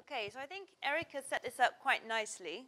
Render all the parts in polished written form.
Okay, so I think Eric has set this up quite nicely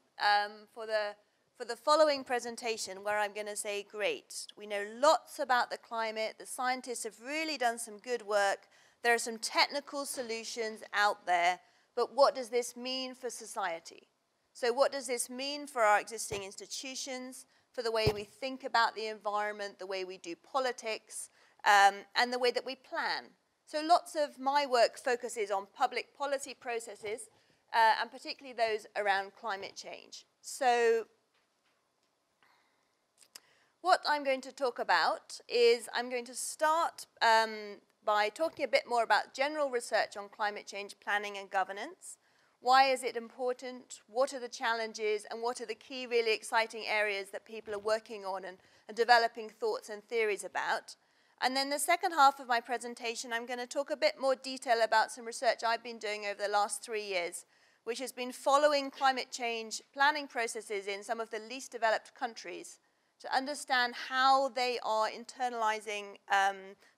for the following presentation, where I'm going to say, great, we know lots about the climate, the scientists have really done some good work, there are some technical solutions out there, but what does this mean for society? So what does this mean for our existing institutions, for the way we think about the environment, the way we do politics, and the way that we plan? So lots of my work focuses on public policy processes, and particularly those around climate change. So what I'm going to talk about is I'm going to start by talking a bit more about general research on climate change planning and governance. Why is it important? What are the challenges? And what are the key really exciting areas that people are working on and developing thoughts and theories about? And then the second half of my presentation, I'm going to talk a bit more detail about some research I've been doing over the last 3 years, which has been following climate change planning processes in some of the least developed countries to understand how they are internalizing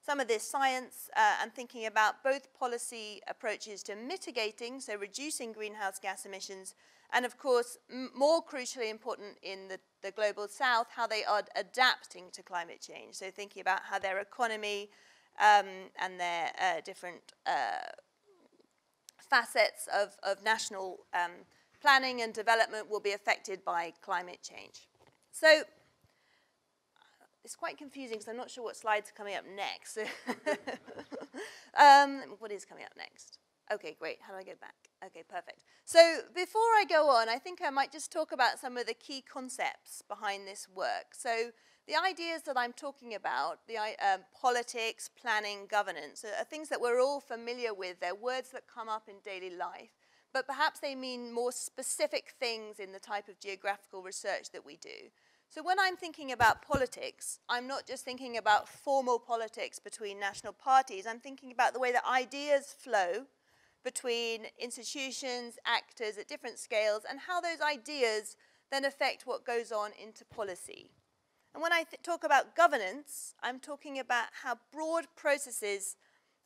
some of this science and thinking about both policy approaches to mitigating, so reducing greenhouse gas emissions, and of course, more crucially important in the global south, how they are adapting to climate change. So thinking about how their economy and their different facets of national planning and development will be affected by climate change. So it's quite confusing because I'm not sure what slides are coming up next. What is coming up next? Okay, great. How do I get back? Okay, perfect. So before I go on, I think I might just talk about some of the key concepts behind this work. So the ideas that I'm talking about, the politics, planning, governance, are things that we're all familiar with. They're words that come up in daily life, but perhaps they mean more specific things in the type of geographical research that we do. So when I'm thinking about politics, I'm not just thinking about formal politics between national parties. I'm thinking about the way that ideas flow between institutions, actors at different scales, and how those ideas then affect what goes on into policy. And when I talk about governance, I'm talking about how broad processes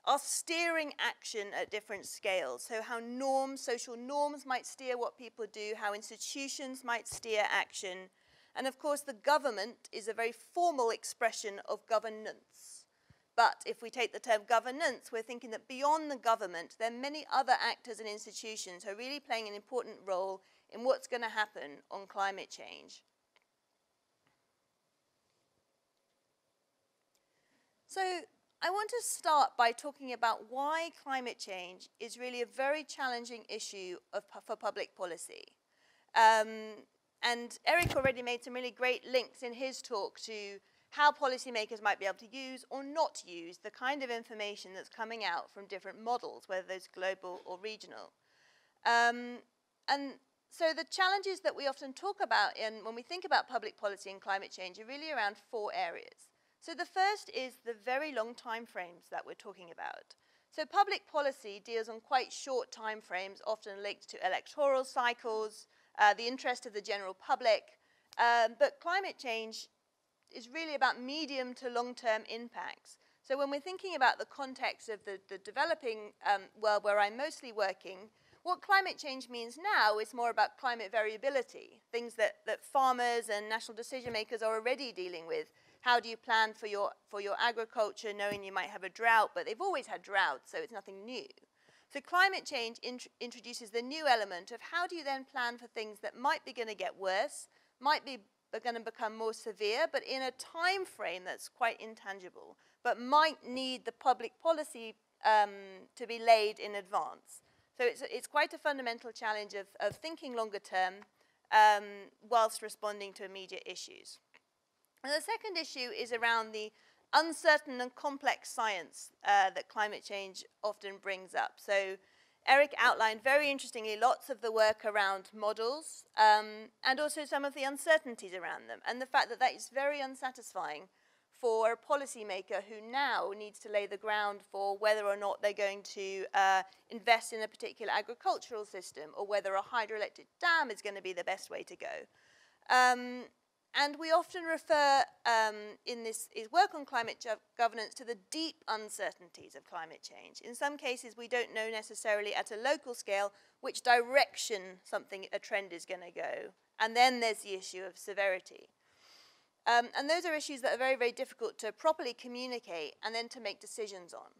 are steering action at different scales. So how norms, social norms might steer what people do, how institutions might steer action. And of course, the government is a very formal expression of governance. But if we take the term governance, we're thinking that beyond the government, there are many other actors and institutions who are really playing an important role in what's going to happen on climate change. So I want to start by talking about why climate change is really a very challenging issue for public policy. And Eric already made some really great links in his talk to how policymakers might be able to use or not use the kind of information that's coming out from different models, whether those global or regional. And so the challenges that we often talk about when we think about public policy and climate change are really around 4 areas. So the first is the very long time frames that we're talking about. So public policy deals on quite short time frames, often linked to electoral cycles, the interest of the general public, but climate change is really about medium to long-term impacts. So when we're thinking about the context of the developing world where I'm mostly working, what climate change means now is more about climate variability, things that farmers and national decision makers are already dealing with. How do you plan for your agriculture, knowing you might have a drought, but they've always had droughts, so it's nothing new. So climate change introduces the new element of how do you then plan for things that might be going to get worse, might be going to become more severe, but in a time frame that's quite intangible, but might need the public policy to be laid in advance. So it's quite a fundamental challenge of thinking longer term whilst responding to immediate issues. And the second issue is around the uncertain and complex science that climate change often brings up. So Eric outlined very interestingly lots of the work around models and also some of the uncertainties around them, and the fact that that is very unsatisfying for a policymaker who now needs to lay the ground for whether or not they're going to invest in a particular agricultural system or whether a hydroelectric dam is going to be the best way to go. And we often refer in this work on climate governance to the deep uncertainties of climate change. In some cases, we don't know necessarily at a local scale which direction a trend is going to go. And then there's the issue of severity. And those are issues that are very, very difficult to properly communicate and then to make decisions on.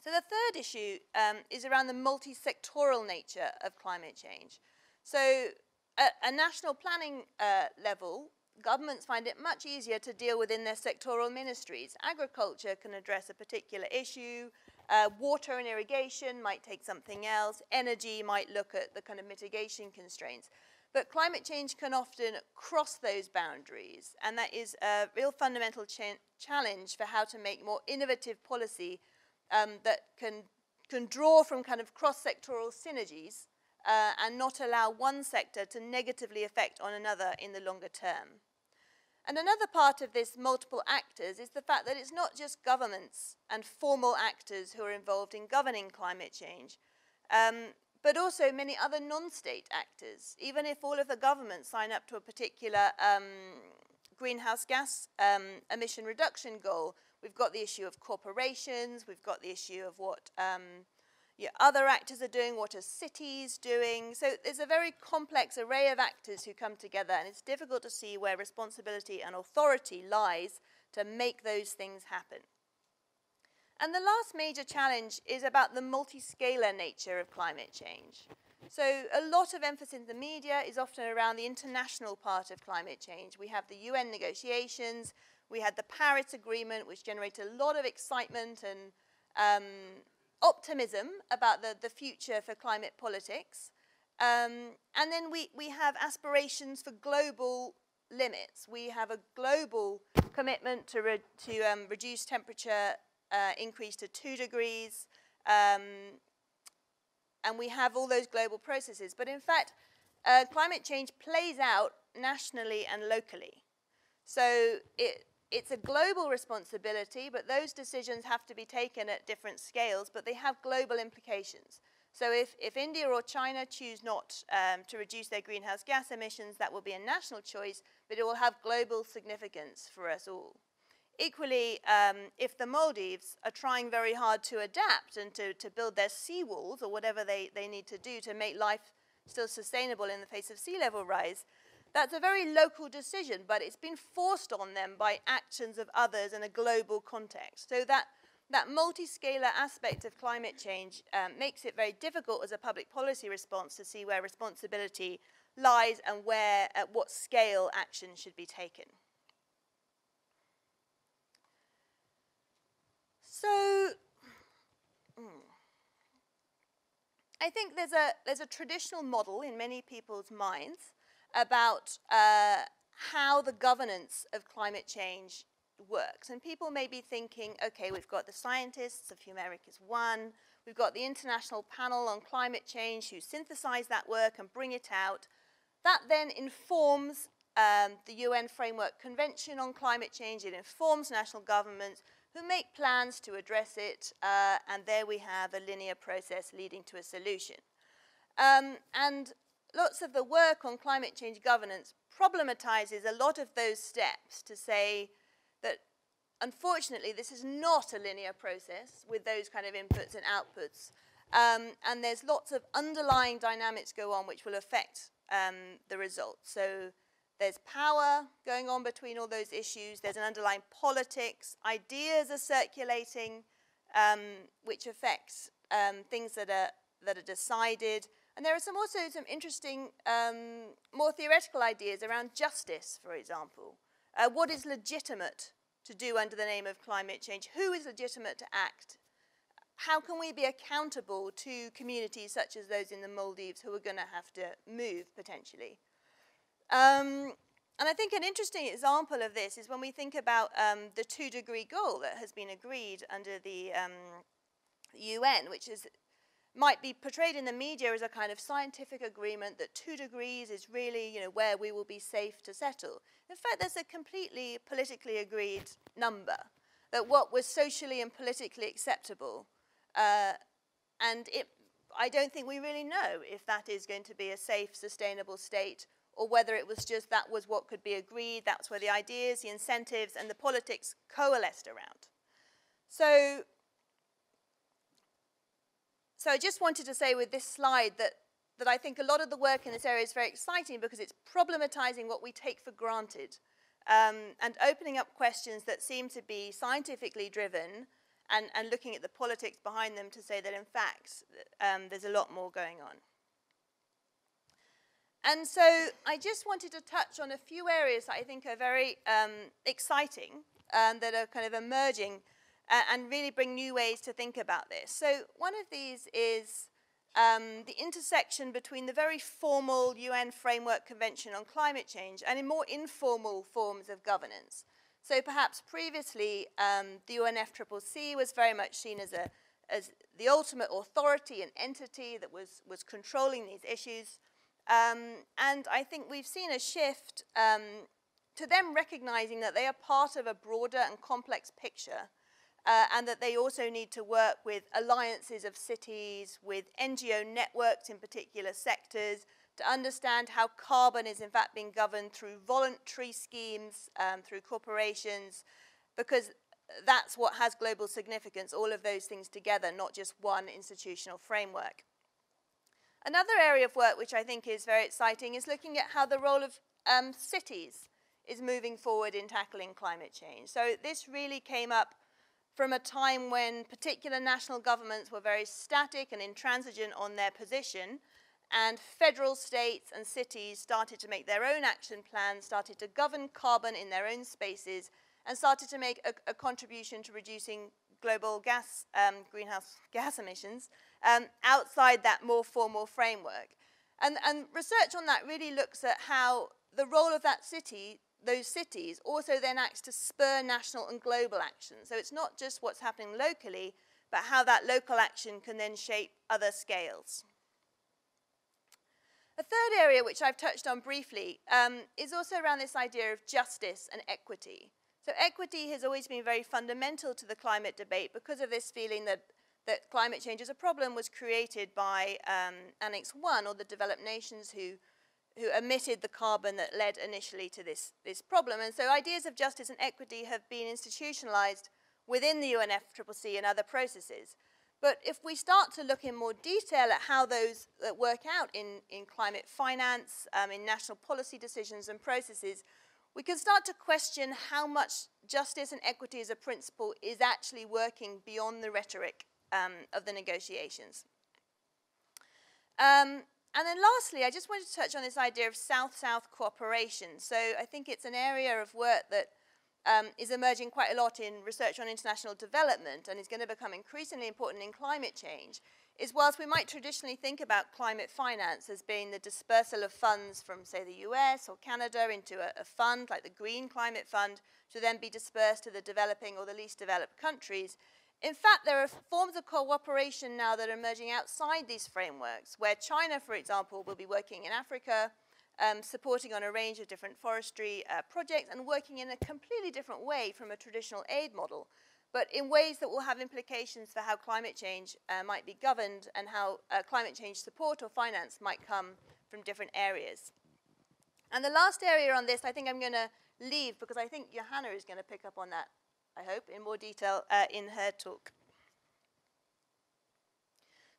So the third issue is around the multi-sectoral nature of climate change. So at a national planning level, governments find it much easier to deal within their sectoral ministries. Agriculture can address a particular issue. Water and irrigation might take something else. Energy might look at the kind of mitigation constraints. But climate change can often cross those boundaries, and that is a real fundamental challenge for how to make more innovative policy that can draw from kind of cross-sectoral synergies and not allow one sector to negatively affect on another in the longer term. And another part of this multiple actors is the fact that it's not just governments and formal actors who are involved in governing climate change, but also many other non-state actors. Even if all of the governments sign up to a particular greenhouse gas emission reduction goal, we've got the issue of corporations, we've got the issue of what other actors are doing, what are cities doing. So there's a very complex array of actors who come together, and it's difficult to see where responsibility and authority lies to make those things happen. And the last major challenge is about the multi-scalar nature of climate change. So a lot of emphasis in the media is often around the international part of climate change. We have the UN negotiations, we had the Paris Agreement, which generated a lot of excitement and optimism about the future for climate politics. And then we have aspirations for global limits. We have a global commitment to reduce temperature increase to 2 degrees, and we have all those global processes. But in fact, climate change plays out nationally and locally. So it's a global responsibility, but those decisions have to be taken at different scales, but they have global implications. So if India or China choose not to reduce their greenhouse gas emissions, that will be a national choice, but it will have global significance for us all. Equally, if the Maldives are trying very hard to adapt and to build their seawalls or whatever they need to do to make life still sustainable in the face of sea level rise, that's a very local decision, but it's been forced on them by actions of others in a global context. So that multi-scalar aspect of climate change makes it very difficult as a public policy response to see where responsibility lies and at what scale action should be taken. So, I think there's a traditional model in many people's minds about how the governance of climate change works. And people may be thinking, okay, we've got the scientists, of whom Eric is one, we've got the International Panel on Climate Change who synthesize that work and bring it out. That then informs the UN Framework Convention on Climate Change, it informs national governments who make plans to address it, and there we have a linear process leading to a solution. And lots of the work on climate change governance problematizes a lot of those steps to say that, unfortunately, this is not a linear process with those kind of inputs and outputs. And there's lots of underlying dynamics go on which will affect the results. So there's power going on between all those issues. There's an underlying politics. Ideas are circulating, which affects things that are decided. And there are also some interesting, more theoretical ideas around justice, for example. What is legitimate to do under the name of climate change? Who is legitimate to act? How can we be accountable to communities such as those in the Maldives who are going to have to move, potentially? And I think an interesting example of this is when we think about the 2-degree goal that has been agreed under the UN, which might be portrayed in the media as a kind of scientific agreement that 2 degrees is really, where we will be safe to settle. In fact, there's a completely politically agreed number, that what was socially and politically acceptable, and I don't think we really know if that is going to be a safe, sustainable state, or whether it was just that was what could be agreed, that's where the ideas, the incentives, and the politics coalesced around. So I just wanted to say with this slide that I think a lot of the work in this area is very exciting because it's problematizing what we take for granted and opening up questions that seem to be scientifically driven and looking at the politics behind them to say that, in fact, there's a lot more going on. And so I just wanted to touch on a few areas that I think are very exciting, that are kind of emerging and really bring new ways to think about this. So one of these is the intersection between the very formal UN Framework Convention on Climate Change and in more informal forms of governance. So perhaps previously, the UNFCCC was very much seen as the ultimate authority and entity that was controlling these issues. And I think we've seen a shift to them recognizing that they are part of a broader and complex picture, and that they also need to work with alliances of cities, with NGO networks in particular sectors, to understand how carbon is in fact being governed through voluntary schemes, through corporations, because that's what has global significance, all of those things together, not just one institutional framework. Another area of work which I think is very exciting is looking at how the role of cities is moving forward in tackling climate change. So this really came up from a time when particular national governments were very static and intransigent on their position, and federal states and cities started to make their own action plans, started to govern carbon in their own spaces, and started to make a contribution to reducing global greenhouse gas emissions outside that more formal framework. And research on that really looks at how the role of those cities also then acts to spur national and global action. So it's not just what's happening locally, but how that local action can then shape other scales. A third area which I've touched on briefly is also around this idea of justice and equity. So equity has always been very fundamental to the climate debate because of this feeling that climate change as a problem was created by Annex I, or the developed nations who emitted the carbon that led initially to this problem. And so ideas of justice and equity have been institutionalized within the UNFCCC and other processes. But if we start to look in more detail at how those work out in climate finance, in national policy decisions and processes, we can start to question how much justice and equity as a principle is actually working beyond the rhetoric of the negotiations. And then lastly, I just wanted to touch on this idea of South-South cooperation. So I think it's an area of work that is emerging quite a lot in research on international development and is going to become increasingly important in climate change, is whilst we might traditionally think about climate finance as being the dispersal of funds from, say, the US or Canada into a fund like the Green Climate Fund to then be dispersed to the developing or the least developed countries, in fact, there are forms of cooperation now that are emerging outside these frameworks, where China, for example, will be working in Africa, supporting on a range of different forestry projects and working in a completely different way from a traditional aid model, but in ways that will have implications for how climate change might be governed and how climate change support or finance might come from different areas. And the last area on this, I think I'm going to leave because I think Johanna is going to pick up on that, I hope, in more detail in her talk.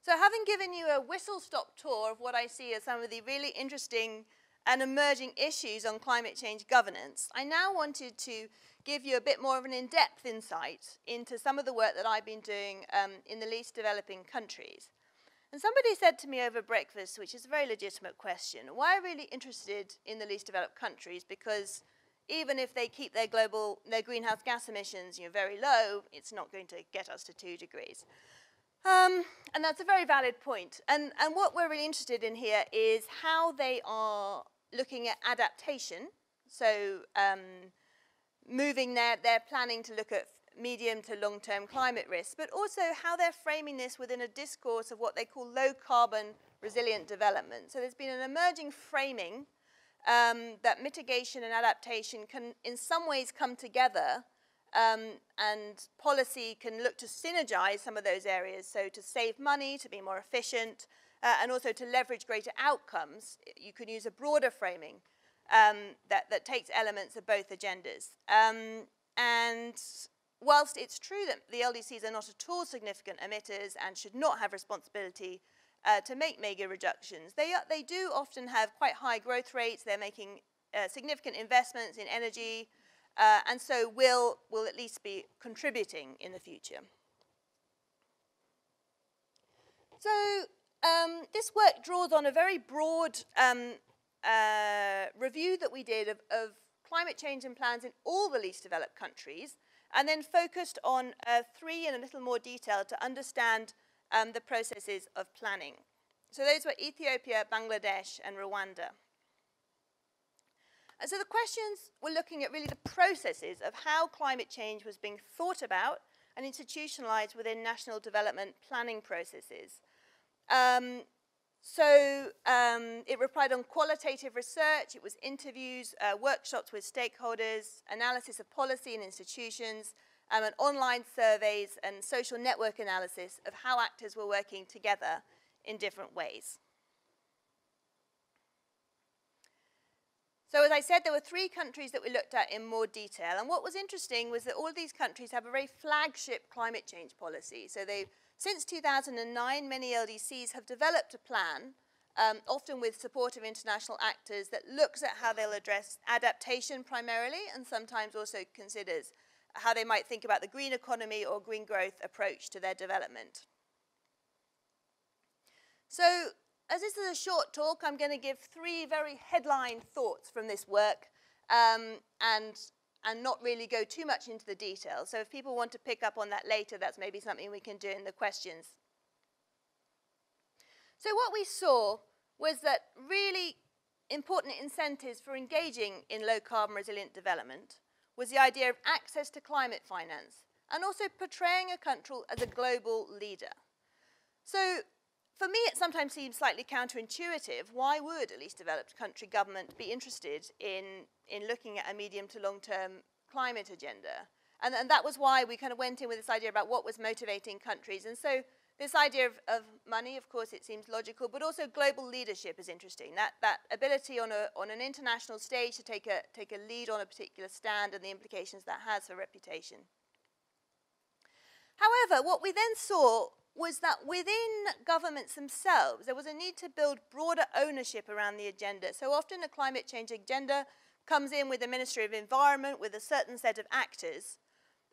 So having given you a whistle-stop tour of what I see as some of the really interesting and emerging issues on climate change governance, I now wanted to give you a bit more of an in-depth insight into some of the work that I've been doing in the least developing countries. And somebody said to me over breakfast, which is a very legitimate question, why are you really interested in the least developed countries? Because even if they keep their greenhouse gas emissions very low, it's not going to get us to 2 degrees. And that's a very valid point. And what we're really interested in here is how they are looking at adaptation. So moving their planning to look at medium to long-term climate risks, but also how they're framing this within a discourse of what they call low-carbon resilient development. So there's been an emerging framing that mitigation and adaptation can in some ways come together, and policy can look to synergize some of those areas, so to save money, to be more efficient, and also to leverage greater outcomes, you can use a broader framing that takes elements of both agendas. And whilst it's true that the LDCs are not at all significant emitters and should not have responsibility to make mega reductions, they do often have quite high growth rates. They're making significant investments in energy, and so will at least be contributing in the future. So this work draws on a very broad review that we did of climate change and plans in all the least developed countries, and then focused on 3 in a little more detail to understand the processes of planning. So those were Ethiopia, Bangladesh, and Rwanda. And so the questions were looking at really the processes of how climate change was being thought about and institutionalized within national development planning processes. It relied on qualitative research, it was interviews, workshops with stakeholders, analysis of policy and institutions, and online surveys and social network analysis of how actors were working together in different ways. So as I said, there were 3 countries that we looked at in more detail, and what was interesting was that all of these countries have a very flagship climate change policy. So since 2009, many LDCs have developed a plan, often with support of international actors, that looks at how they'll address adaptation primarily, and sometimes also considers how they might think about the green economy or green growth approach to their development. So, as this is a short talk, I'm going to give 3 very headline thoughts from this work, and not really go too much into the details. So if people want to pick up on that later, that's maybe something we can do in the questions. So what we saw was that really important incentives for engaging in low carbon resilient development was the idea of access to climate finance, and also portraying a country as a global leader. So for me, it sometimes seems slightly counterintuitive. Why would a least developed country government be interested in looking at a medium to long-term climate agenda? And that was why we kind of went in with this idea about what was motivating countries. And so this idea of money, of course, it seems logical, but also global leadership is interesting. That ability on an international stage to take a lead on a particular stand and the implications that has for reputation. However, what we then saw was that within governments themselves, there was a need to build broader ownership around the agenda. So often a climate change agenda comes in with the Ministry of Environment, with a certain set of actors,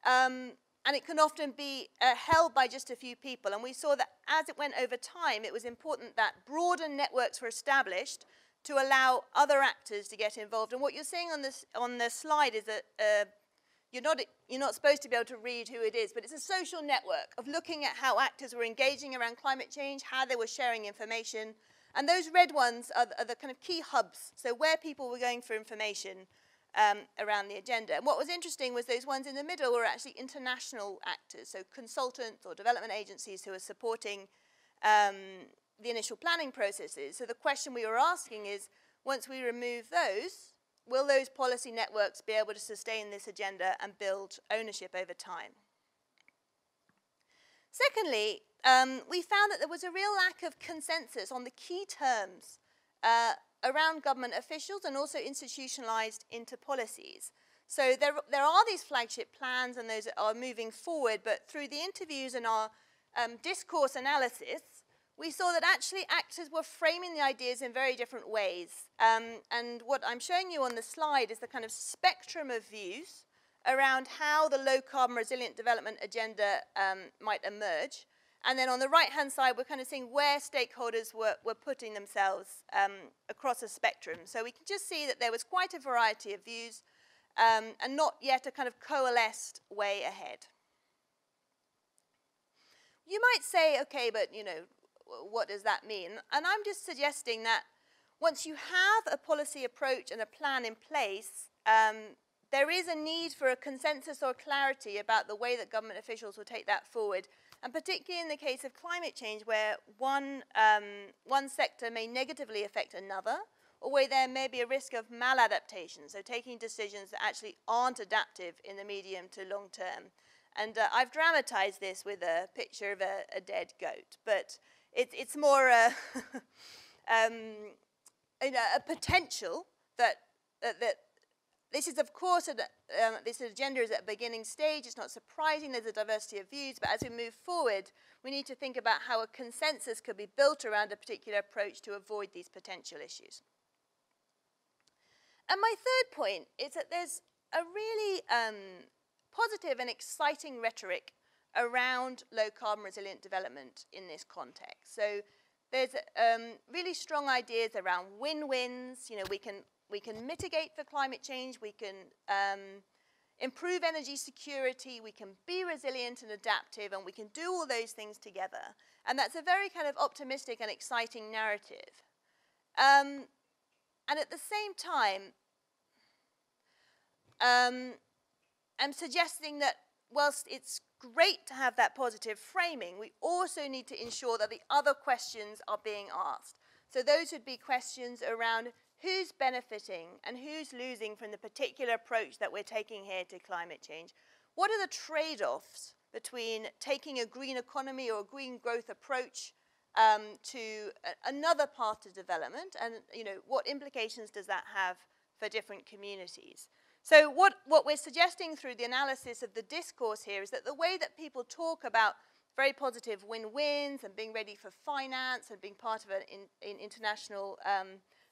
and it can often be held by just a few people. And we saw that as it went over time, it was important that broader networks were established to allow other actors to get involved. And what you're seeing on the slide is that you're not supposed to be able to read who it is, but it's a social network of looking at how actors were engaging around climate change, how they were sharing information. And those red ones are the kind of key hubs, so where people were going for information around the agenda. And what was interesting was those ones in the middle were actually international actors, so consultants or development agencies who are supporting the initial planning processes. So the question we were asking is, once we remove those, will those policy networks be able to sustain this agenda and build ownership over time? Secondly, we found that there was a real lack of consensus on the key terms around government officials and also institutionalized into policies. So there are these flagship plans and those that are moving forward, but through the interviews and our discourse analysis, we saw that actually actors were framing the ideas in very different ways. And what I'm showing you on the slide is the kind of spectrum of views around how the low carbon resilient development agenda might emerge. And then on the right-hand side, we're kind of seeing where stakeholders were putting themselves across a spectrum. So we can just see that there was quite a variety of views and not yet a kind of coalesced way ahead. You might say, okay, but what does that mean? And I'm just suggesting that once you have a policy approach and a plan in place, there is a need for a consensus or clarity about the way that government officials will take that forward. And particularly in the case of climate change, where one sector may negatively affect another, or where there may be a risk of maladaptation, so taking decisions that actually aren't adaptive in the medium to long term. And I've dramatized this with a picture of a dead goat. But It's more a potential that this is, of course, this agenda is at a beginning stage. It's not surprising there's a diversity of views, but as we move forward, we need to think about how a consensus could be built around a particular approach to avoid these potential issues. And my third point is that there's a really positive and exciting rhetoric around low-carbon resilient development in this context. So there's really strong ideas around win-wins. You know, we can mitigate for climate change, we can improve energy security, we can be resilient and adaptive, and we can do all those things together. And that's a very kind of optimistic and exciting narrative. And at the same time, I'm suggesting that whilst it's great to have that positive framing, we also need to ensure that the other questions are being asked. So those would be questions around who's benefiting and who's losing from the particular approach that we're taking here to climate change. What are the trade-offs between taking a green economy or a green growth approach to another path of development, and what implications does that have for different communities? So what we're suggesting through the analysis of the discourse here is that the way that people talk about very positive win-wins and being ready for finance and being part of an international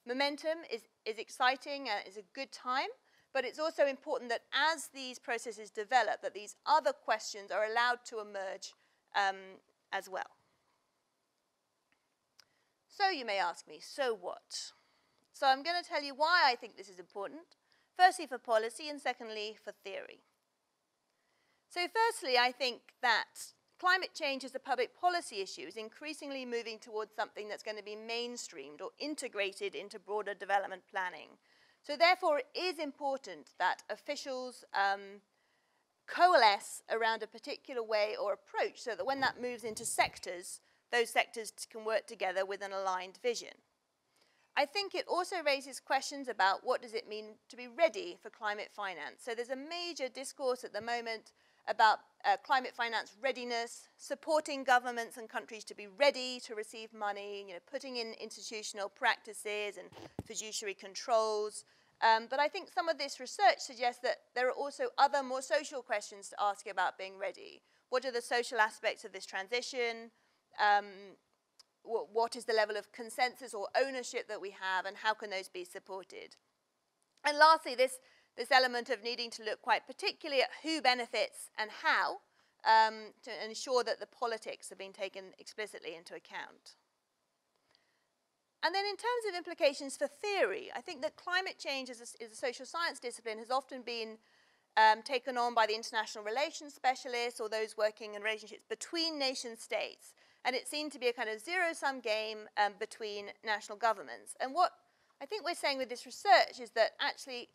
momentum is exciting and is a good time, but it's also important that as these processes develop, that these other questions are allowed to emerge as well. So you may ask me, so what? So I'm going to tell you why I think this is important. Firstly, for policy, and secondly, for theory. So firstly, I think that climate change as a public policy issue is increasingly moving towards something that's going to be mainstreamed or integrated into broader development planning. So therefore, it is important that officials coalesce around a particular way or approach so that when that moves into sectors, those sectors can work together with an aligned vision. I think it also raises questions about what does it mean to be ready for climate finance. So there's a major discourse at the moment about climate finance readiness, supporting governments and countries to be ready to receive money, putting in institutional practices and fiduciary controls. But I think some of this research suggests that there are also other more social questions to ask about being ready. What are the social aspects of this transition? What is the level of consensus or ownership that we have, and how can those be supported? And lastly, this element of needing to look quite particularly at who benefits and how to ensure that the politics have been taken explicitly into account. And then in terms of implications for theory, I think that climate change as a social science discipline has often been taken on by the international relations specialists or those working in relationships between nation states. And it seemed to be a kind of zero-sum game between national governments. And what I think we're saying with this research is that actually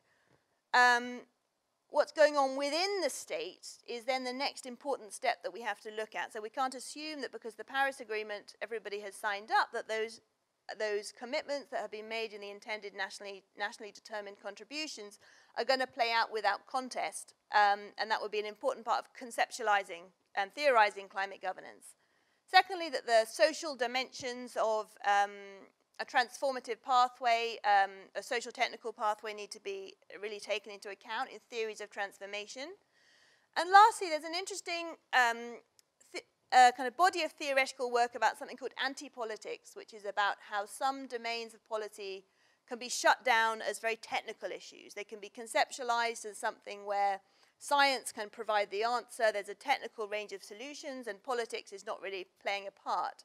what's going on within the states is then the next important step that we have to look at. So we can't assume that because the Paris Agreement, everybody has signed up, that those commitments that have been made in the intended nationally determined contributions are going to play out without contest. And that would be an important part of conceptualizing and theorizing climate governance. Secondly, that the social dimensions of a transformative pathway, a social technical pathway, need to be really taken into account in theories of transformation. And lastly, there's an interesting kind of body of theoretical work about something called anti-politics, which is about how some domains of policy can be shut down as very technical issues. They can be conceptualized as something where science can provide the answer, there's a technical range of solutions, and politics is not really playing a part.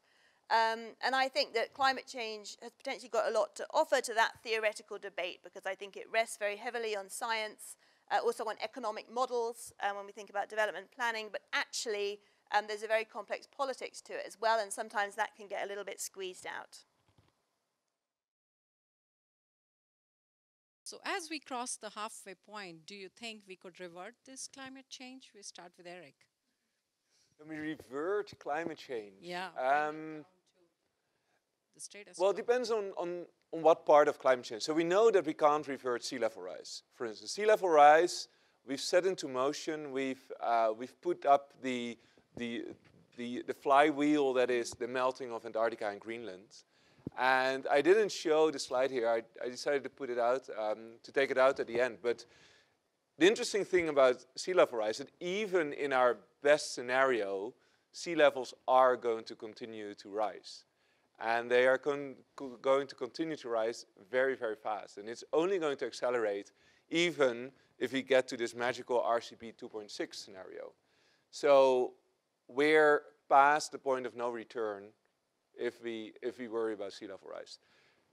And I think that climate change has potentially got a lot to offer to that theoretical debate, because I think it rests very heavily on science, also on economic models when we think about development planning, but actually there's a very complex politics to it as well, and sometimes that can get a little bit squeezed out. So as we cross the halfway point, do you think we could revert this climate change? We start with Eric. Can we revert climate change? Yeah. The status well, it depends on what part of climate change. So we know that we can't revert sea level rise. For instance, sea level rise, we've set into motion, we've put up the the flywheel that is the melting of Antarctica and Greenland. And I didn't show the slide here. I decided to put it out, to take it out at the end. But the interesting thing about sea level rise is that even in our best scenario, sea levels are going to continue to rise. And they are going to continue to rise very, very fast. And it's only going to accelerate even if we get to this magical RCP 2.6 scenario. So we're past the point of no return if we worry about sea level rise.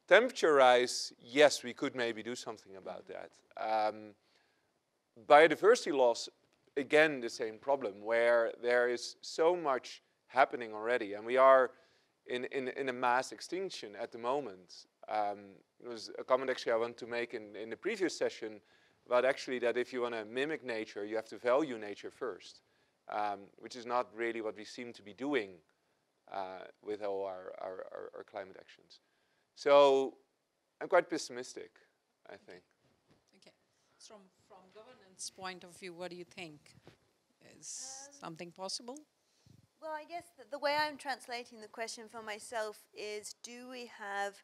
Temperature rise, yes, we could maybe do something about that. Biodiversity loss, again, the same problem, where there is so much happening already, and we are in a mass extinction at the moment. It was a comment actually I want to make in the previous session about actually that if you want to mimic nature, you have to value nature first, which is not really what we seem to be doing with all our climate actions. So I'm quite pessimistic, I think. Okay. So from governance point of view, what do you think? Is something possible? Well, I guess the way I'm translating the question for myself is, do we have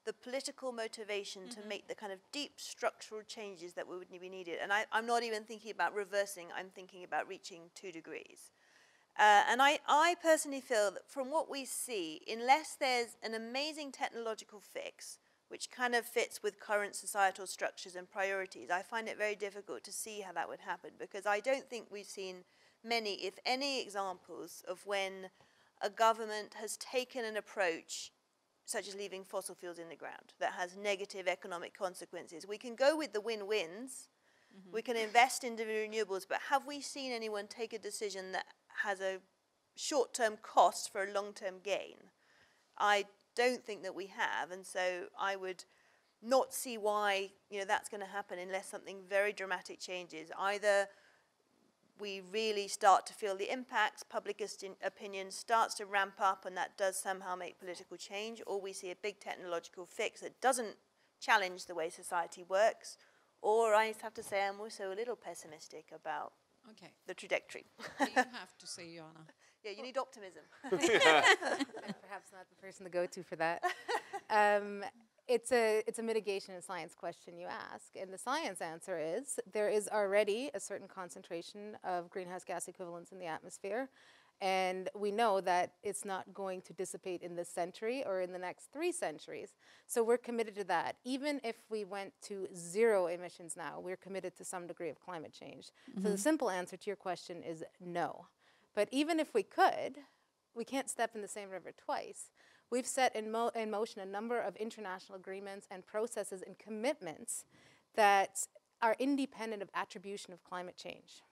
the political motivation to make the kind of deep structural changes that would be needed? And I'm not even thinking about reversing, I'm thinking about reaching 2 degrees. And I personally feel that from what we see, unless there's an amazing technological fix, which kind of fits with current societal structures and priorities, I find it very difficult to see how that would happen, because I don't think we've seen many, if any, examples of when a government has taken an approach, such as leaving fossil fuels in the ground, that has negative economic consequences. We can go with the win-wins, we can invest in the renewables, but have we seen anyone take a decision that has a short-term cost for a long-term gain? I don't think that we have, and so I would not see why that's going to happen unless something very dramatic changes. Either we really start to feel the impacts, public opinion starts to ramp up, and that does somehow make political change, or we see a big technological fix that doesn't challenge the way society works, or I have to say I'm also a little pessimistic about the trajectory. What do you have to say, Joanna? Yeah, you need optimism. I'm perhaps not the person to go to for that. It's a mitigation and science question you ask, and the science answer is there is already a certain concentration of greenhouse gas equivalents in the atmosphere, and we know that it's not going to dissipate in this century or in the next 3 centuries. So we're committed to that. Even if we went to 0 emissions now, we're committed to some degree of climate change. So the simple answer to your question is no. But even if we could, we can't step in the same river twice. We've set in motion a number of international agreements and processes and commitments that are independent of attribution of climate change.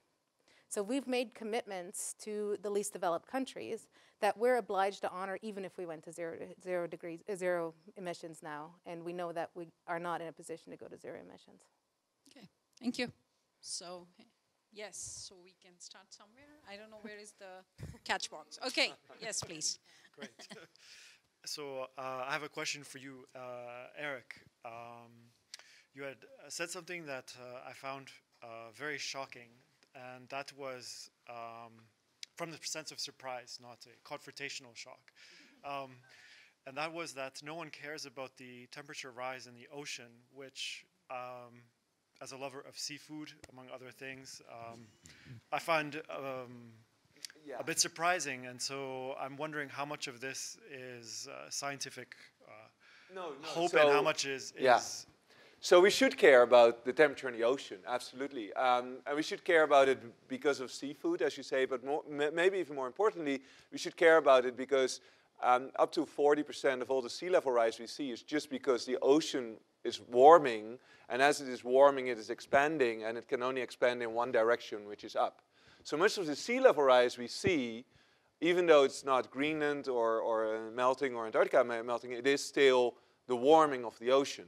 So we've made commitments to the least developed countries that we're obliged to honor even if we went to zero emissions now, and we know that we are not in a position to go to 0 emissions. Okay, thank you. So, yes, so we can start somewhere. I don't know where is the catch box. Okay, yes, please. Great. So I have a question for you, Eric. You had said something that I found very shocking, and that was from the sense of surprise, not a confrontational shock. And that was that no one cares about the temperature rise in the ocean, which, as a lover of seafood, among other things, I find a bit surprising, and so I'm wondering how much of this is scientific hope and how much is So we should care about the temperature in the ocean, absolutely. And we should care about it because of seafood, as you say, but maybe even more importantly, we should care about it because up to 40% of all the sea level rise we see is just because the ocean is warming, and as it is warming, it is expanding, and it can only expand in one direction, which is up. So much of the sea level rise we see, even though it's not Greenland or melting or Antarctica melting, it is still the warming of the ocean.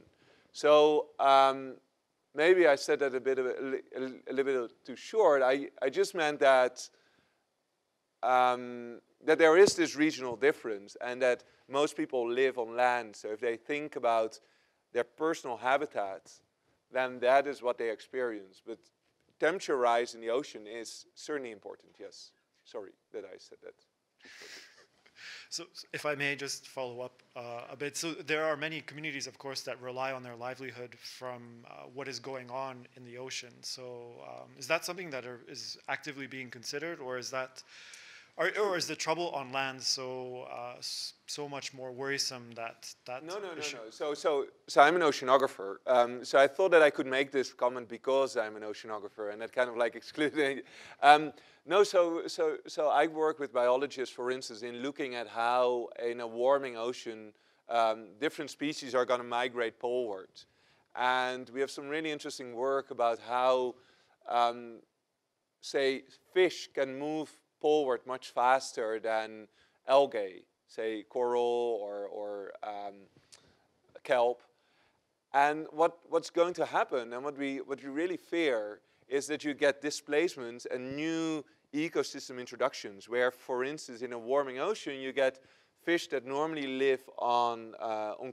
So maybe I said that a little bit too short. I just meant that that there is this regional difference, and that most people live on land. So if they think about their personal habitat, then that is what they experience. But temperature rise in the ocean is certainly important, yes. Sorry that I said that. So if I may just follow up a bit. So there are many communities, of course, that rely on their livelihood from what is going on in the ocean. So is that something that is actively being considered, or is that, or is the trouble on land so much more worrisome that No. issue? So I'm an oceanographer. So I thought that I could make this comment because I'm an oceanographer, and that kind of like excluded. No, so I work with biologists, for instance, in looking at how in a warming ocean, different species are going to migrate poleward. And we have some really interesting work about how, say, fish can move poleward much faster than algae, say coral or kelp. And what's going to happen, and what we really fear, is that you get displacements and new ecosystem introductions, where, for instance, in a warming ocean, you get fish that normally live on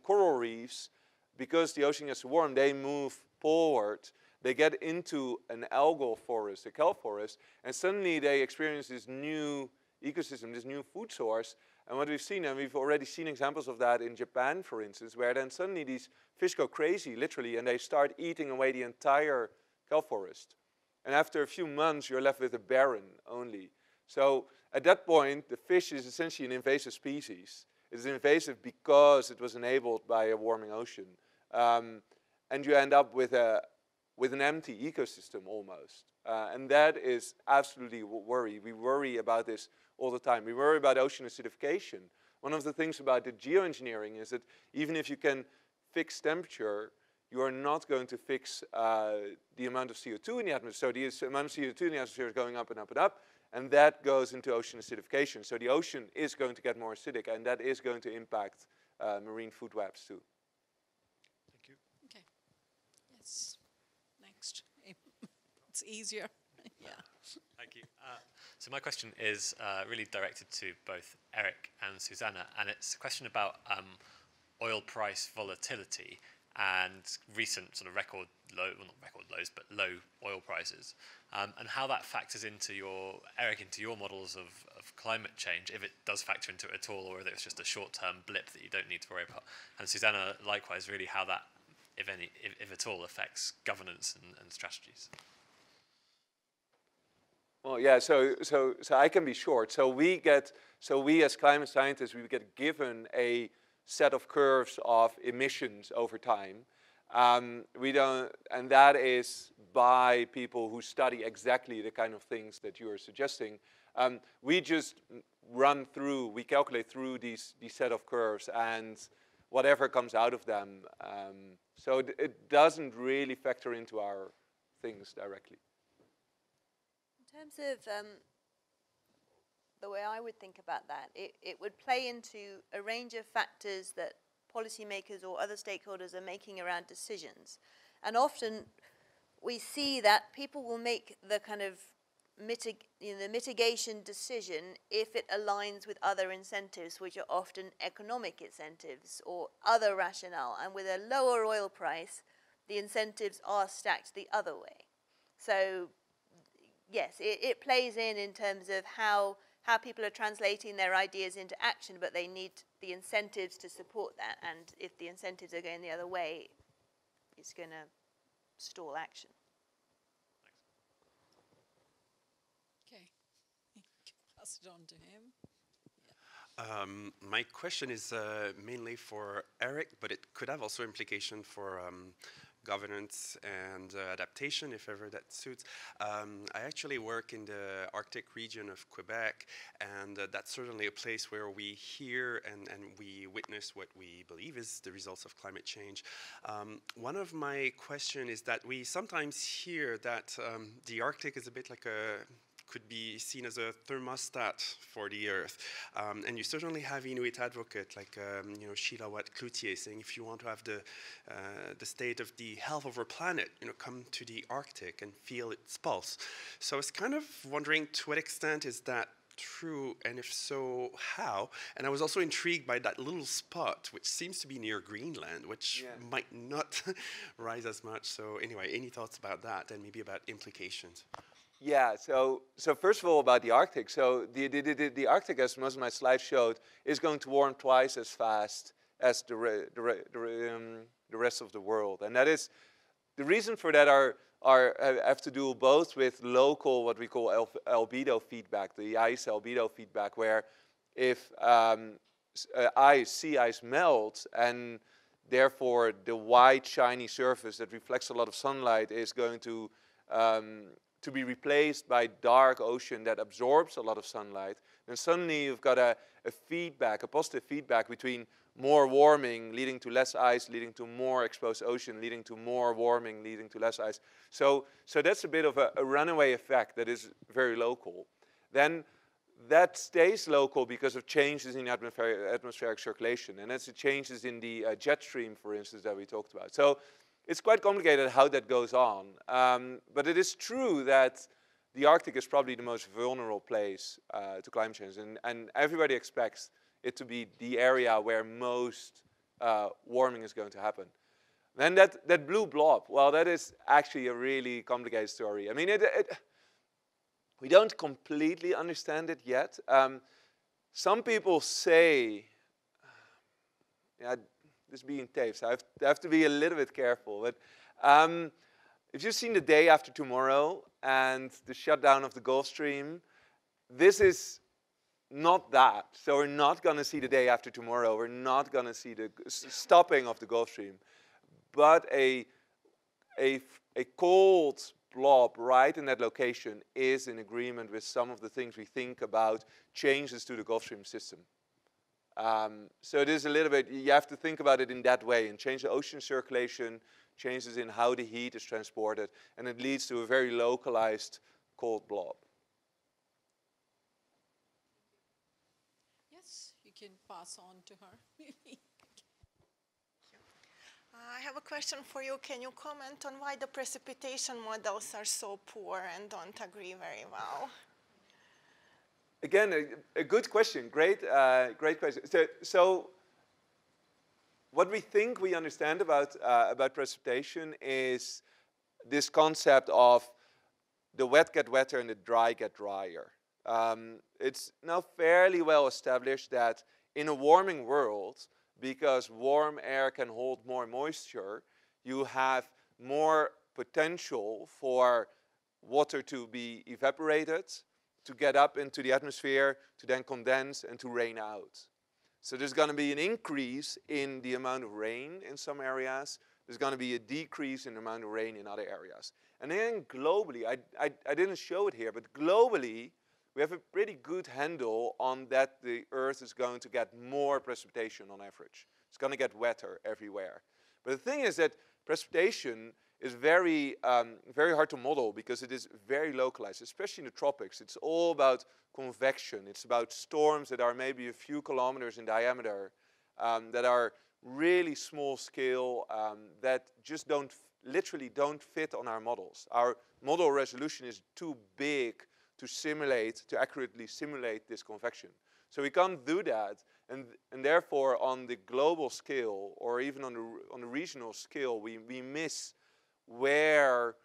coral reefs. Because the ocean gets warm, they move poleward. They get into an algal forest, a kelp forest, and suddenly they experience this new ecosystem, this new food source. And what we've seen, and we've already seen examples of that in Japan, for instance, where then suddenly these fish go crazy, literally, and they start eating away the entire kelp forest. And after a few months, you're left with a barren only. So at that point, the fish is essentially an invasive species. It's invasive because it was enabled by a warming ocean. And you end up with an empty ecosystem almost. And that is absolutely a worry. We worry about this all the time. We worry about ocean acidification. One of the things about the geoengineering is that even if you can fix temperature, you are not going to fix the amount of CO2 in the atmosphere. So the amount of CO2 in the atmosphere is going up and up and up, and that goes into ocean acidification. So the ocean is going to get more acidic, and that is going to impact marine food webs too. Thank you. Okay. Yes. Next. It's easier. Yeah. Thank you. So my question is really directed to both Eric and Susannah, and it's a question about oil price volatility and recent sort of record low, well not record lows, but low oil prices, and how that factors into Eric, into your models of climate change, if it does factor into it at all, or whether it's just a short-term blip that you don't need to worry about. And Susannah, likewise, really how that, if at all, affects governance and strategies. Well, yeah, so I can be short. So we as climate scientists, we get given a set of curves of emissions over time. And that is by people who study exactly the kind of things that you are suggesting. We just we calculate through these set of curves, and whatever comes out of them. So it doesn't really factor into our things directly. In terms of the way I would think about that, it would play into a range of factors that policymakers or other stakeholders are making around decisions. And often we see that people will make the kind of the mitigation decision if it aligns with other incentives, which are often economic incentives or other rationale. And with a lower oil price, the incentives are stacked the other way. So yes, it plays in terms of how people are translating their ideas into action, but they need the incentives to support that. And if the incentives are going the other way, it's going to stall action. Okay. Pass it on to him. My question is mainly for Eric, but it could have also implication for governance and adaptation, if ever that suits. I actually work in the Arctic region of Quebec, and that's certainly a place where we hear and we witness what we believe is the results of climate change. One of my questions is that we sometimes hear that the Arctic is a bit like could be seen as a thermostat for the Earth. And you certainly have Inuit advocate like Sheila Watt-Cloutier saying if you want to have the state of the health of our planet, come to the Arctic and feel its pulse. So I was kind of wondering to what extent is that true, and if so, how? And I was also intrigued by that little spot, which seems to be near Greenland, which might not rise as much. So anyway, any thoughts about that and maybe about implications? Yeah, so first of all about the Arctic. So the Arctic, as most of my slides showed, is going to warm twice as fast as the rest of the world. And that is, the reason for that have to do both with local, what we call albedo feedback, the ice albedo feedback, where if sea ice melts and therefore the white shiny surface that reflects a lot of sunlight is going to be replaced by dark ocean that absorbs a lot of sunlight, then suddenly you've got a feedback, a positive feedback between more warming leading to less ice, leading to more exposed ocean, leading to more warming, leading to less ice. So that's a bit of a runaway effect that is very local. Then that stays local because of changes in atmospheric circulation, and that's the changes in the jet stream, for instance, that we talked about. So it's quite complicated how that goes on, but it is true that the Arctic is probably the most vulnerable place to climate change, and everybody expects it to be the area where most warming is going to happen. Then that blue blob, well, that is actually a really complicated story. I mean, we don't completely understand it yet. Some people say, yeah, this being taped, so I have to be a little bit careful. But if you've seen The Day After Tomorrow and the shutdown of the Gulf Stream, this is not that. So we're not going to see the day after tomorrow. We're not going to see the stopping of the Gulf Stream. But a cold blob right in that location is in agreement with some of the things we think about changes to the Gulf Stream system. So it is a little bit, you have to think about it in that way and change the ocean circulation, changes in how the heat is transported, and it leads to a very localized cold blob. Yes, you can pass on to her. I have a question for you. Can you comment on why the precipitation models are so poor and don't agree very well? Again, a good question. Great question. So what we think we understand about precipitation is this concept of the wet get wetter and the dry get drier. It's now fairly well established that in a warming world, because warm air can hold more moisture, you have more potential for water to be evaporated, to get up into the atmosphere, to then condense and to rain out. So there's going to be an increase in the amount of rain in some areas. There's going to be a decrease in the amount of rain in other areas. And then globally, I didn't show it here, but globally, we have a pretty good handle on that the Earth is going to get more precipitation on average. It's going to get wetter everywhere. But the thing is that precipitation is very hard to model because it is very localized, especially in the tropics. It's all about convection. It's about storms that are maybe a few kilometers in diameter, that are really small scale, that just literally don't fit on our models. Our model resolution is too big to accurately simulate this convection. So we can't do that, and therefore on the global scale, or even on the regional scale, we miss where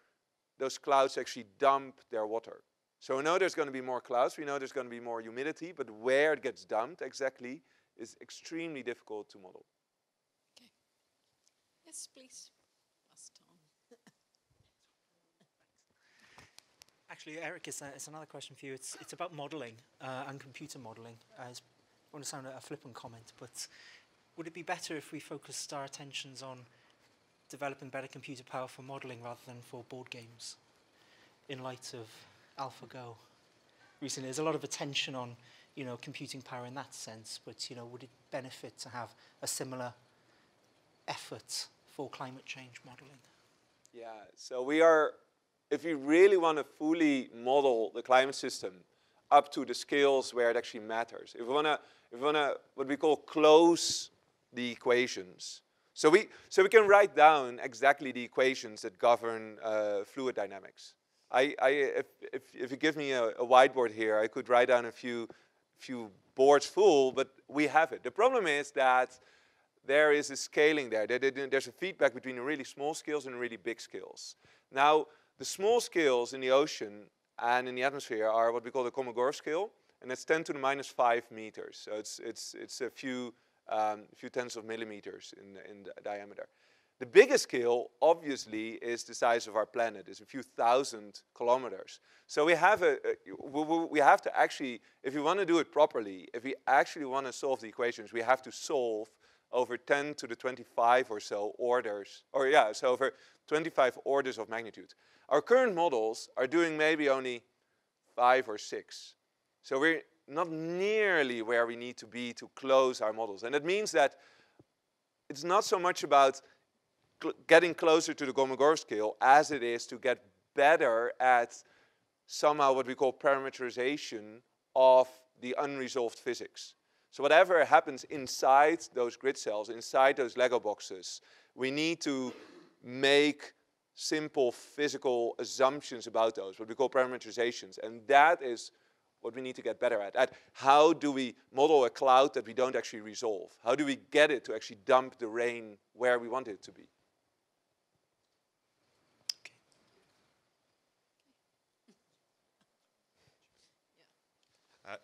those clouds actually dump their water. So we know there's going to be more clouds, we know there's going to be more humidity, but where it gets dumped exactly is extremely difficult to model. Okay. Yes, please. Actually, Eric, it's another question for you. It's about modeling and computer modeling. I want to sound a flippant comment, but would it be better if we focused our attentions on developing better computer power for modeling rather than for board games, in light of AlphaGo? Recently, there's a lot of attention on, computing power in that sense, but, would it benefit to have a similar effort for climate change modeling? Yeah, so if we really want to fully model the climate system up to the scales where it actually matters, if we want to what we call close the equations, so we can write down exactly the equations that govern fluid dynamics. If you give me a whiteboard here, I could write down a few boards full, but we have it. The problem is that there is a scaling there. There's a feedback between the really small scales and the really big scales. Now, the small scales in the ocean and in the atmosphere are what we call the Kolmogorov scale, and it's 10 to the minus 5 meters. So it's a few tens of millimeters in diameter. The biggest scale, obviously, is the size of our planet. It's a few thousand kilometers. So we have we have to actually, if we want to do it properly, if we actually want to solve the equations, we have to solve over 10 to the 25 or so orders, so over 25 orders of magnitude. Our current models are doing maybe only 5 or 6. So we're not nearly where we need to be to close our models. And it means that it's not so much about getting closer to the Kolmogorov scale as it is to get better at somehow what we call parameterization of the unresolved physics. So whatever happens inside those grid cells, inside those Lego boxes, we need to make simple physical assumptions about those, what we call parameterizations. And that is what we need to get better at how do we model a cloud that we don't actually resolve? How do we get it to actually dump the rain where we want it to be?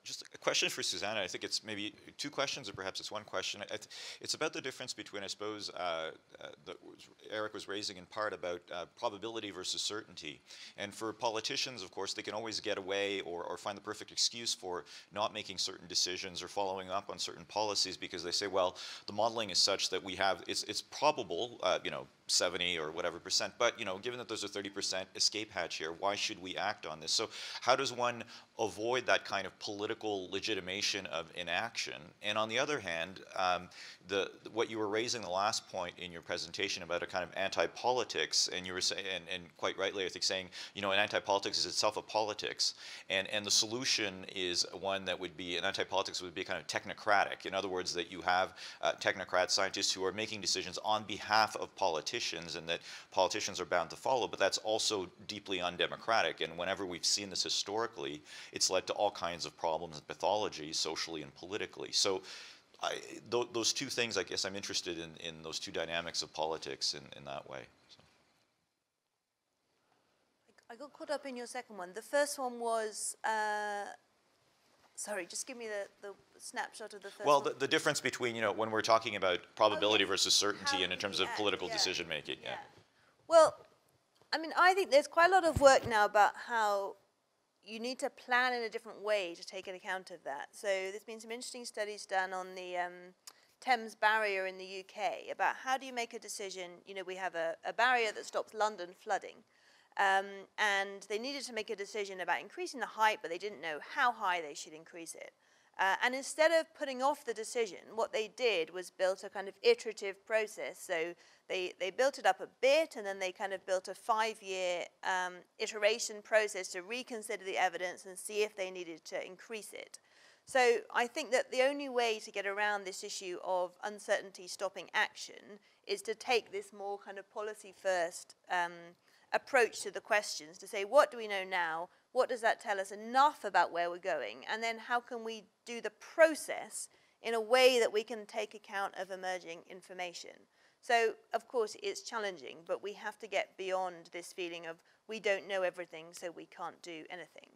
Just a question for Susannah. I think it's maybe 2 questions, or perhaps it's 1 question. It's about the difference between, I suppose, that Eric was raising in part about probability versus certainty. And for politicians, of course, they can always get away or find the perfect excuse for not making certain decisions or following up on certain policies because they say, well, the modeling is such that we have, it's probable, 70 or whatever %, but given that there's a 30% escape hatch here, why should we act on this? So how does one avoid that kind of political legitimation of inaction? And on the other hand, what you were raising the last point in your presentation about a kind of anti-politics, and you were saying, and quite rightly, I think, saying, an anti-politics is itself a politics, and the solution is one that would be, an anti-politics would be kind of technocratic. In other words, that you have technocrat scientists who are making decisions on behalf of politicians, and that politicians are bound to follow, but that's also deeply undemocratic. And whenever we've seen this historically, it's led to all kinds of problems and pathology, socially and politically. So those 2 things, I guess I'm interested in those 2 dynamics of politics in that way. So. I got caught up in your second one. The first one was, sorry, just give me the snapshot of the first one. Well, the difference between, when we're talking about probability versus certainty and in terms of political decision making. Yeah. Well, I mean, I think there's quite a lot of work now about how you need to plan in a different way to take account of that. So there's been some interesting studies done on the Thames barrier in the UK about how do you make a decision. We have a barrier that stops London flooding. And they needed to make a decision about increasing the height, but they didn't know how high they should increase it. And instead of putting off the decision, what they did was built a kind of iterative process. So they built it up a bit, and then they kind of built a 5-year iteration process to reconsider the evidence and see if they needed to increase it. So I think that the only way to get around this issue of uncertainty stopping action is to take this more kind of policy-first approach to the questions, to say, what do we know now? What does that tell us enough about where we're going? And then how can we do the process in a way that we can take account of emerging information? So, of course, it's challenging, but we have to get beyond this feeling of we don't know everything, so we can't do anything.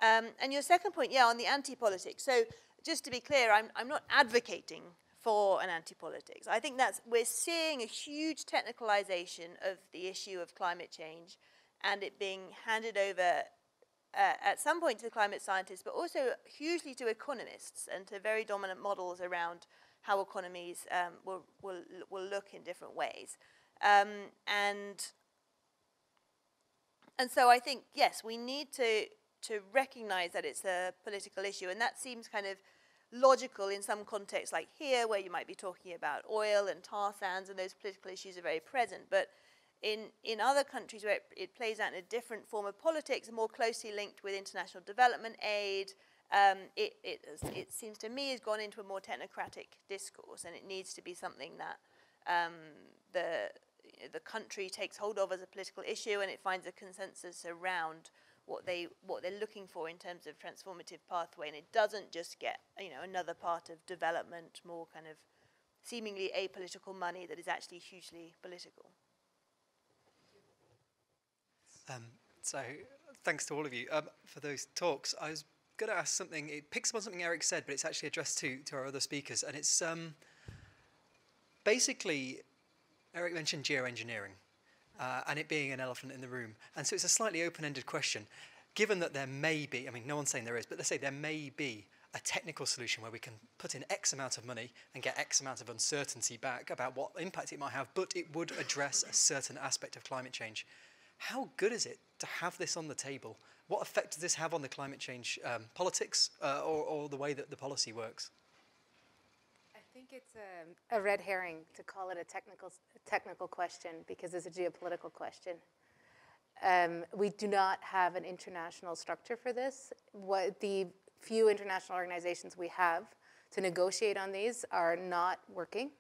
And your second point, on the anti-politics. So just to be clear, I'm not advocating for an anti-politics. I think we're seeing a huge technicalization of the issue of climate change and it being handed over at some point to the climate scientists, but also hugely to economists and to very dominant models around how economies will look in different ways. And so I think, yes, we need to recognize that it's a political issue, and that seems kind of logical in some contexts, like here, where you might be talking about oil and tar sands, and those political issues are very present. But in other countries where it plays out in a different form of politics, more closely linked with international development aid, it seems to me has gone into a more technocratic discourse, and it needs to be something that the country takes hold of as a political issue, and it finds a consensus around what they're looking for in terms of transformative pathway, and it doesn't just get another part of development, more kind of seemingly apolitical money that is actually hugely political. So thanks to all of you for those talks. I was going to ask something. It picks up on something Eric said, but it's actually addressed to our other speakers. And it's basically, Eric mentioned geoengineering and it being an elephant in the room. And so it's a slightly open-ended question. Given that there may be, I mean, no one's saying there is, but let's say there may be a technical solution where we can put in X amount of money and get X amount of uncertainty back about what impact it might have, but it would address a certain aspect of climate change. How good is it to have this on the table? What effect does this have on the climate change politics or the way that the policy works? I think it's a red herring to call it a technical question because it's a geopolitical question. We do not have an international structure for this. What the few international organizations we have to negotiate on these are not working.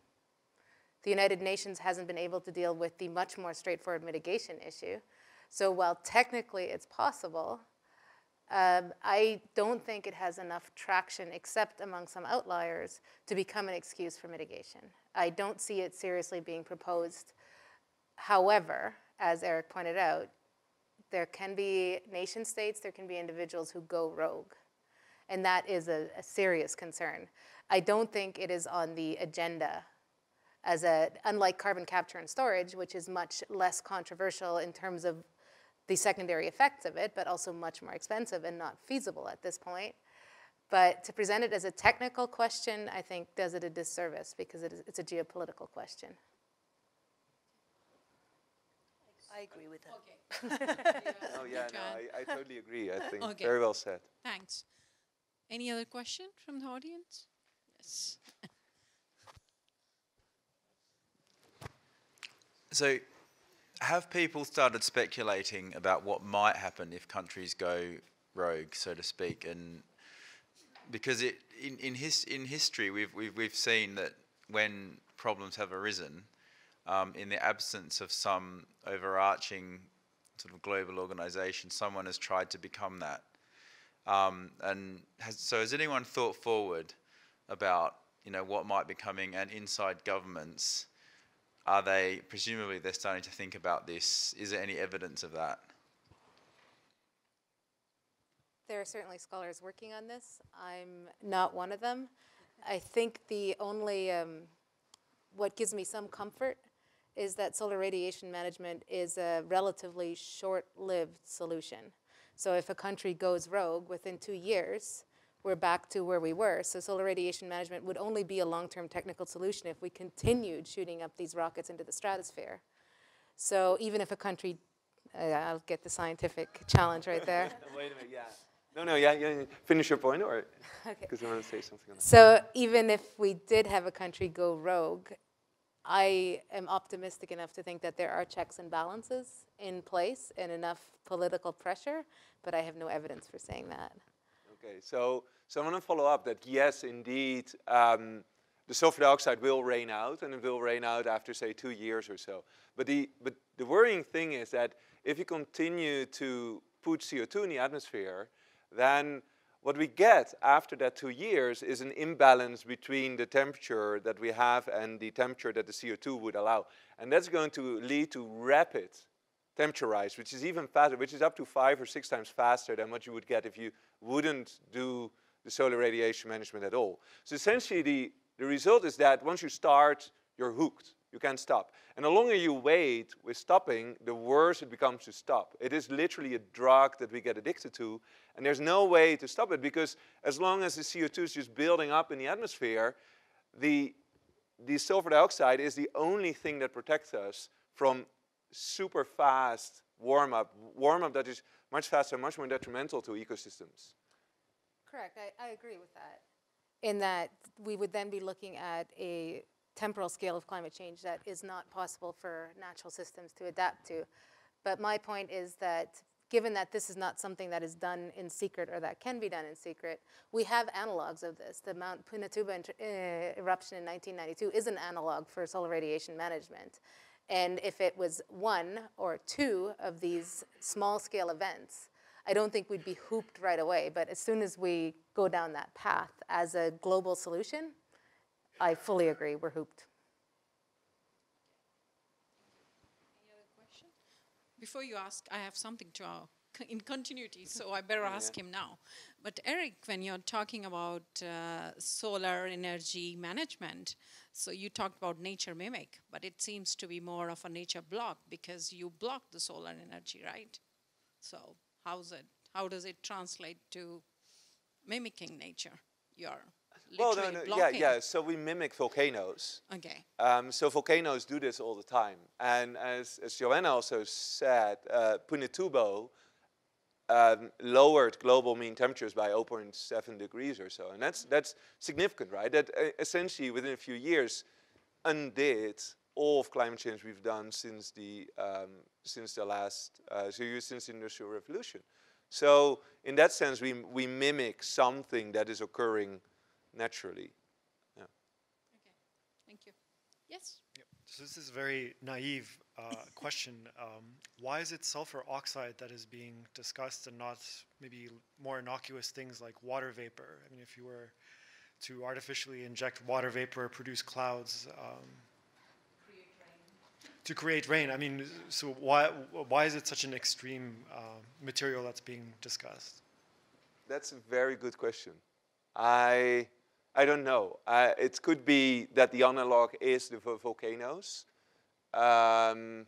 The United Nations hasn't been able to deal with the much more straightforward mitigation issue. So while technically it's possible, I don't think it has enough traction, except among some outliers, to become an excuse for mitigation. I don't see it seriously being proposed. However, as Eric pointed out, there can be nation states, there can be individuals who go rogue. And that is a serious concern. I don't think it is on the agenda as unlike carbon capture and storage, which is much less controversial in terms of the secondary effects of it, but also much more expensive and not feasible at this point. But to present it as a technical question, I think does it a disservice because it's a geopolitical question. I agree with that. Okay. Oh yeah, no, I totally agree. I think Okay. very well said. Thanks. Any other question from the audience? Yes. So, have people started speculating about what might happen if countries go rogue, so to speak? And because in history, we've seen that when problems have arisen, in the absence of some overarching sort of global organization, someone has tried to become that. So has anyone thought forward about, what might be coming, and inside governments, presumably they're starting to think about this. Is there any evidence of that? There are certainly scholars working on this. I'm not one of them. I think the only, what gives me some comfort is that solar radiation management is a relatively short-lived solution. So if a country goes rogue, within 2 years, we're back to where we were. So solar radiation management would only be a long-term technical solution if we continued shooting up these rockets into the stratosphere. So even if a country, I'll get the scientific challenge right there. Wait a minute, yeah. No, yeah, finish your point, or because I want to say something on that. So even if we did have a country go rogue, I am optimistic enough to think that there are checks and balances in place and enough political pressure, but I have no evidence for saying that. Okay, so I want to follow up that yes, indeed, the sulfur dioxide will rain out, and it will rain out after, say, 2 years or so. But the worrying thing is that if you continue to put CO2 in the atmosphere, then what we get after that 2 years is an imbalance between the temperature that we have and the temperature that the CO2 would allow. And that's going to lead to rapid temperature rise, which is even faster, which is up to 5 or 6 times faster than what you would get if you wouldn't do the solar radiation management at all. So essentially the result is that once you start, you're hooked. You can't stop. And the longer you wait with stopping, the worse it becomes to stop. It is literally a drug that we get addicted to, and there's no way to stop it, because as long as the CO2 is just building up in the atmosphere, the sulfur dioxide is the only thing that protects us from super fast warm-up that is much faster and much more detrimental to ecosystems. Correct, I agree with that. In that we would then be looking at a temporal scale of climate change that is not possible for natural systems to adapt to. But my point is that given that this is not something that is done in secret or that can be done in secret, we have analogs of this. The Mount Pinatubo eruption in 1992 is an analog for solar radiation management. And if it was 1 or 2 of these small-scale events, I don't think we'd be hooped right away. But as soon as we go down that path as a global solution, I fully agree, we're hooped. Any other question? Before you ask, I have something to in continuity, so I better ask him now. But Eric, when you're talking about solar energy management, so you talked about nature mimic, but it seems to be more of a nature block because you block the solar energy, right? So how does it translate to mimicking nature? You're literally blocking. Yeah. So we mimic volcanoes. Okay. So volcanoes do this all the time. And as Joanna also said, Punitubo lowered global mean temperatures by 0.7 degrees or so. And that's significant, right? That essentially within a few years undid all of climate change we've done since the Industrial Revolution. So in that sense, we mimic something that is occurring naturally. Yeah. Okay, thank you. Yes? Yep. So this is a very naive question. Why is it sulfur oxide that is being discussed and not maybe more innocuous things like water vapor? I mean, if you were to artificially inject water vapor, produce clouds, to create rain. I mean, so why is it such an extreme material that's being discussed? That's a very good question. I don't know. It could be that the analog is the volcanoes. To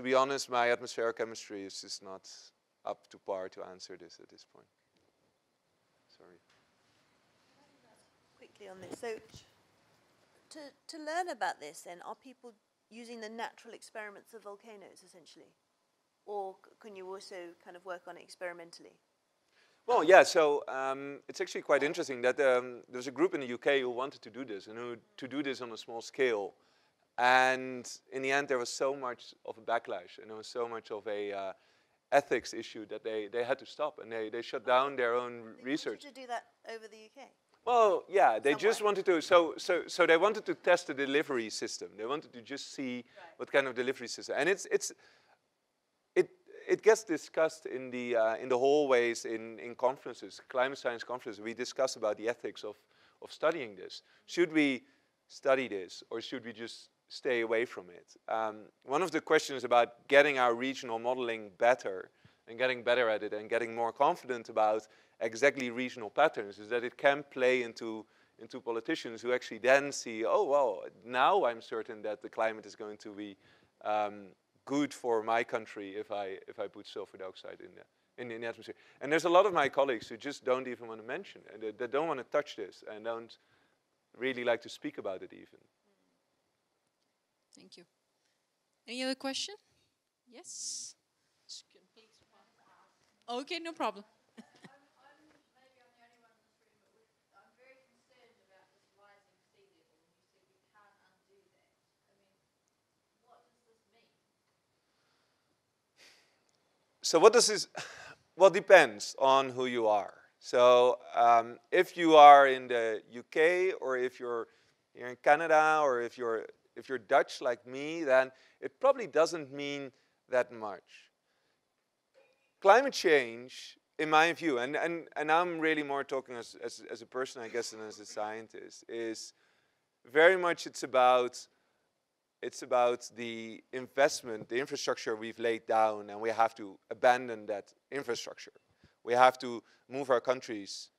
be honest, my atmospheric chemistry is just not up to par to answer this at this point. Sorry. Quickly on this. So to learn about this then, are people using the natural experiments of volcanoes essentially? Or can you also kind of work on it experimentally? Well, yeah, so it's actually quite interesting that there's a group in the UK who wanted to do this and to do this on a small scale. And in the end, there was so much of a backlash and there was so much of a ethics issue that they had to stop and they shut down their own research. They wanted to do that over the UK? Well, yeah, they just wanted to, so they wanted to test the delivery system. They wanted to just see what kind of delivery system. And it gets discussed in the hallways in conferences, climate science conferences. We discuss about the ethics of studying this. Should we study this or should we just stay away from it? One of the questions about getting our regional modeling better and getting better at it and getting more confident about exactly regional patterns is that it can play into politicians who actually then see, oh, well, now I'm certain that the climate is going to be good for my country if I put sulfur dioxide in the atmosphere. And there's a lot of my colleagues who just don't even want to mention it, and they don't want to touch this and don't really like to speak about it even. Thank you. Any other question? Yes? Okay, no problem. So what does this, well, depends on who you are. So if you are in the UK or if you're here in Canada or if you're Dutch like me, then it probably doesn't mean that much. Climate change, in my view, and I'm really more talking as a person, I guess, than as a scientist, is very much it's about the investment, the infrastructure we've laid down, and we have to abandon that infrastructure. We have to move our countries,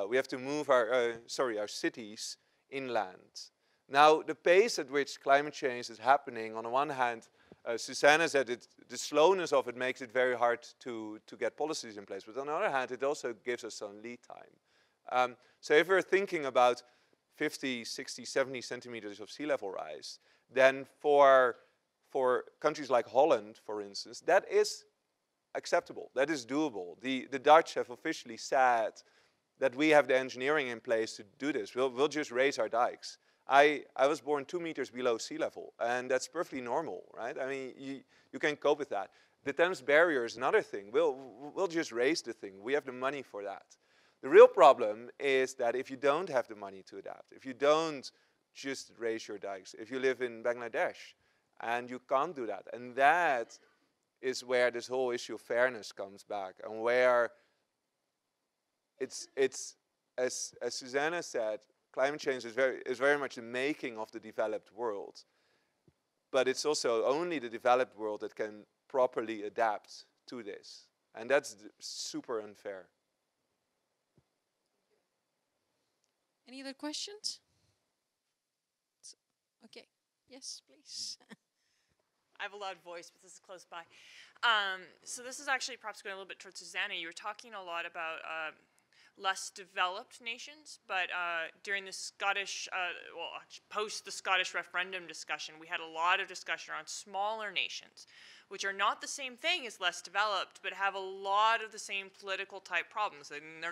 we have to move our cities inland. Now, the pace at which climate change is happening, on the one hand, Susannah said the slowness of it makes it very hard to get policies in place. But on the other hand, it also gives us some lead time. So if we're thinking about 50, 60, 70 centimeters of sea level rise, then for countries like Holland, for instance, that is acceptable. That is doable. The Dutch have officially said that we have the engineering in place to do this. We'll just raise our dikes. I was born 2 meters below sea level, and that's perfectly normal, right? I mean, you can cope with that. The Thames barrier is another thing. We'll just raise the thing. We have the money for that. The real problem is that if you don't have the money to adapt, if you don't just raise your dikes, if you live in Bangladesh and you can't do that, and that is where this whole issue of fairness comes back, and where it's as Susannah said, climate change is very much the making of the developed world. But it's also only the developed world that can properly adapt to this. And that's super unfair. Any other questions? Okay. Yes, please. I have a loud voice, but this is close by. So this is actually perhaps going a little bit towards Susannah. You were talking a lot about less developed nations, but during the Scottish, post the Scottish referendum discussion, we had a lot of discussion around smaller nations, which are not the same thing as less developed, but have a lot of the same political type problems. And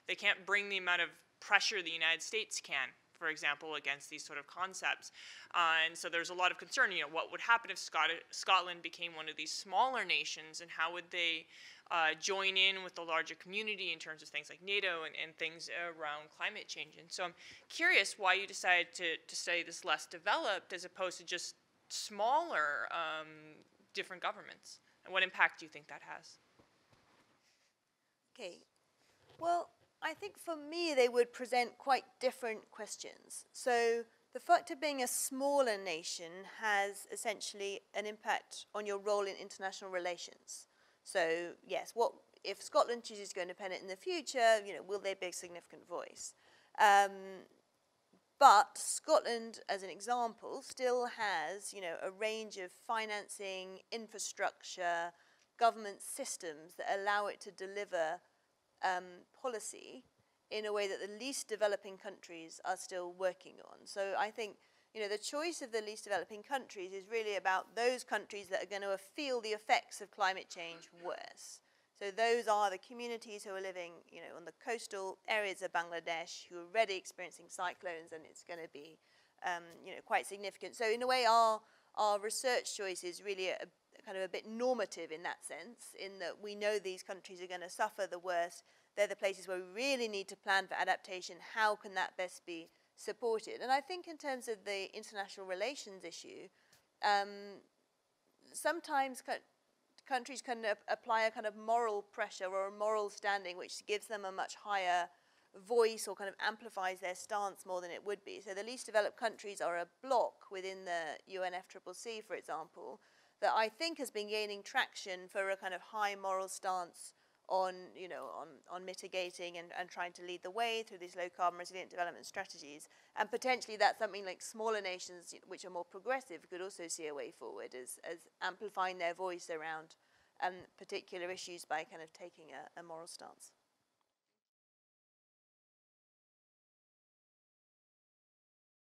they can't bring the amount of pressure the United States can, for example, against these sort of concepts. And so there's a lot of concern, what would happen if Scotland became one of these smaller nations, and how would they join in with the larger community in terms of things like NATO and things around climate change. And so I'm curious why you decided to study this less developed as opposed to just smaller different governments, and what impact do you think that has? Okay, well, I think for me they would present quite different questions. So the fact of being a smaller nation has essentially an impact on your role in international relations. So yes, what if Scotland chooses to go independent in the future, will they be a significant voice? But Scotland, as an example, still has, a range of financing, infrastructure, government systems that allow it to deliver policy in a way that the least developing countries are still working on. So I think, the choice of the least developing countries is really about those countries that are going to feel the effects of climate change worse. So those are the communities who are living, on the coastal areas of Bangladesh, who are already experiencing cyclones, and it's going to be, quite significant. So in a way, our research choice is really kind of a bit normative in that sense, in that we know these countries are going to suffer the worst. They're the places where we really need to plan for adaptation. How can that best be supported? And I think in terms of the international relations issue, sometimes countries can apply a kind of moral pressure or a moral standing which gives them a much higher voice or kind of amplifies their stance more than it would be. So the least developed countries are a bloc within the UNFCCC, for example, that I think has been gaining traction for a kind of high moral stance on, on mitigating and trying to lead the way through these low carbon resilient development strategies. And potentially that's something like smaller nations which are more progressive could also see a way forward as amplifying their voice around particular issues by kind of taking a moral stance.